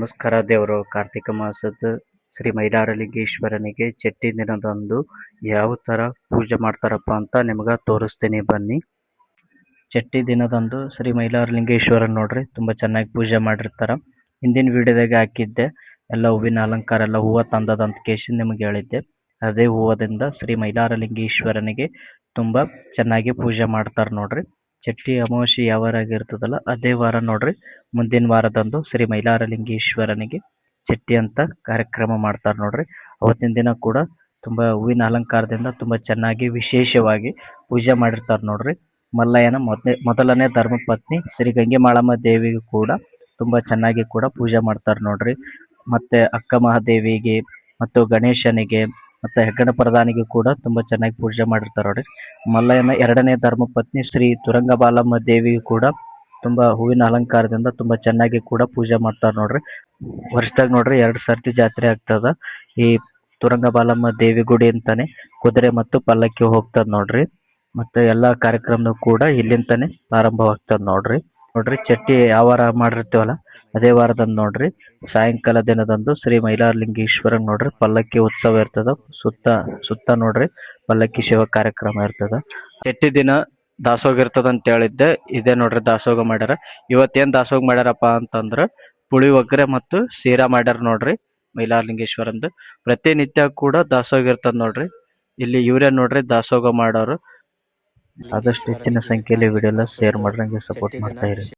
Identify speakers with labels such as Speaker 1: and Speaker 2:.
Speaker 1: ನಮಸ್ಕಾರ. ದೇವರು ಕಾರ್ತಿಕ ಮಾಸದ ಶ್ರೀ ಮೈಲಾರಲಿಂಗೇಶ್ವರನಿಗೆ ಚಟ್ಟಿ ದಿನದಂದು ಯಾವ ಥರ ಪೂಜೆ ಮಾಡ್ತಾರಪ್ಪ ಅಂತ ನಿಮ್ಗೆ ತೋರಿಸ್ತೀನಿ ಬನ್ನಿ. ಚಟ್ಟಿ ದಿನದಂದು ಶ್ರೀ ಮೈಲಾರಲಿಂಗೇಶ್ವರನ್ ನೋಡ್ರಿ ತುಂಬ ಚೆನ್ನಾಗಿ ಪೂಜೆ ಮಾಡಿರ್ತಾರ. ಹಿಂದಿನ ವಿಡಿಯೋದಾಗ ಹಾಕಿದ್ದೆ ಎಲ್ಲ ಹೂವಿನ ಅಲಂಕಾರ ಎಲ್ಲ ಹೂವು ತಂದದಂತ ಕೇಶನ್ ನಿಮಗೆ ಹೇಳಿದ್ದೆ. ಅದೇ ಹೂವದಿಂದ ಶ್ರೀ ಮೈಲಾರಲಿಂಗೇಶ್ವರನಿಗೆ ತುಂಬ ಚೆನ್ನಾಗಿ ಪೂಜೆ ಮಾಡ್ತಾರೆ ನೋಡ್ರಿ. ಚಟ್ಟಿ ಅಮಾವಾಸ್ಯೆ ಯಾವ ವಾರ ಆಗಿರ್ತದಲ್ಲ ಅದೇ ವಾರ ನೋಡ್ರಿ, ಮುಂದಿನ ವಾರದಂದು ಶ್ರೀ ಮೈಲಾರಲಿಂಗೇಶ್ವರನಿಗೆ ಚಟ್ಟಿ ಅಂತ ಕಾರ್ಯಕ್ರಮ ಮಾಡ್ತಾರೆ ನೋಡ್ರಿ. ಅವತ್ತಿನ ದಿನ ಕೂಡ ತುಂಬ ಹೂವಿನ ಅಲಂಕಾರದಿಂದ ತುಂಬ ಚೆನ್ನಾಗಿ ವಿಶೇಷವಾಗಿ ಪೂಜೆ ಮಾಡಿರ್ತಾರೆ ನೋಡ್ರಿ. ಮಲ್ಲಯ್ಯನ ಮೊದಲನೇ ಧರ್ಮಪತ್ನಿ ಶ್ರೀ ಗಂಗೆಮಾಳಮ್ಮ ದೇವಿಗೂ ಕೂಡ ತುಂಬ ಚೆನ್ನಾಗಿ ಕೂಡ ಪೂಜೆ ಮಾಡ್ತಾರೆ ನೋಡ್ರಿ. ಮತ್ತೆ ಅಕ್ಕ ಮಹಾದೇವಿಗೆ ಮತ್ತು ಗಣೇಶನಿಗೆ ಮತ್ತು ಹೆಗ್ಗಣ ಪ್ರಧಾನಿಗೆ ಕೂಡ ತುಂಬ ಚೆನ್ನಾಗಿ ಪೂಜೆ ಮಾಡಿರ್ತಾರೆ ನೋಡ್ರಿ. ಮಲ್ಲಯ್ಯನ ಎರಡನೇ ಧರ್ಮಪತ್ನಿ ಶ್ರೀ ತುರಂಗಬಾಲಮ್ಮ ದೇವಿಗೂ ಕೂಡ ತುಂಬ ಹೂವಿನ ಅಲಂಕಾರದಿಂದ ತುಂಬ ಚೆನ್ನಾಗಿ ಕೂಡ ಪೂಜೆ ಮಾಡ್ತಾರೆ ನೋಡ್ರಿ. ವರ್ಷದಾಗ ನೋಡ್ರಿ 2 ಸರ್ತಿ ಜಾತ್ರೆ ಆಗ್ತದ. ಈ ತುರಂಗಬಾಲಮ್ಮ ದೇವಿ ಗುಡಿ ಅಂತಾನೆ ಕುದುರೆ ಮತ್ತು ಪಲ್ಲಕ್ಕಿ ಹೋಗ್ತದ ನೋಡ್ರಿ. ಮತ್ತೆ ಎಲ್ಲಾ ಕಾರ್ಯಕ್ರಮ ಕೂಡ ಇಲ್ಲಿಂತಾನೆ ಪ್ರಾರಂಭವಾಗ್ತದ ನೋಡ್ರಿ. ಚಟ್ಟಿ ಯಾವ ವಾರ ಮಾಡಿರ್ತೀವಲ್ಲ ಅದೇ ವಾರದಂದು ನೋಡ್ರಿ ಸಾಯಂಕಾಲ ದಿನದಂದು ಶ್ರೀ ಮೈಲಾರಲಿಂಗೇಶ್ವರನ್ ನೋಡ್ರಿ ಪಲ್ಲಕ್ಕಿ ಉತ್ಸವ ಇರ್ತದ. ಸುತ್ತ ನೋಡ್ರಿ ಪಲ್ಲಕ್ಕಿ ಶಿವ ಕಾರ್ಯಕ್ರಮ ಇರ್ತದ. ಚಟ್ಟಿ ದಿನ ದಾಸೋಗ ಇರ್ತದ ಅಂತ ಹೇಳಿದ್ದೆ. ಇದೇ ನೋಡ್ರಿ ದಾಸೋಗ ಮಾಡ್ಯಾರ. ಇವತ್ತೇನ್ ದಾಸೋಗ ಮಾಡ್ಯಾರಪ್ಪ ಅಂತಂದ್ರ ಪುಳಿಯೋಗರೆ ಮತ್ತು ಶೀರಾ ಮಾಡ್ಯಾರ ನೋಡ್ರಿ. ಮೈಲಾರಲಿಂಗೇಶ್ವರಂದು ಪ್ರತಿನಿತ್ಯ ಕೂಡ ದಾಸೋಗ ಇರ್ತದ ನೋಡ್ರಿ. ಇಲ್ಲಿ ಇವರೇ ನೋಡ್ರಿ ದಾಸೋಗ ಮಾಡೋರು. ಆದಷ್ಟು ಹೆಚ್ಚಿನ ಸಂಖ್ಯೆಯಲ್ಲಿ ವಿಡಿಯೋ ಎಲ್ಲ ಶೇರ್ ಮಾಡ್ರಂಗೆ ಸಪೋರ್ಟ್ ಮಾಡ್ತಾ ಇರಿ.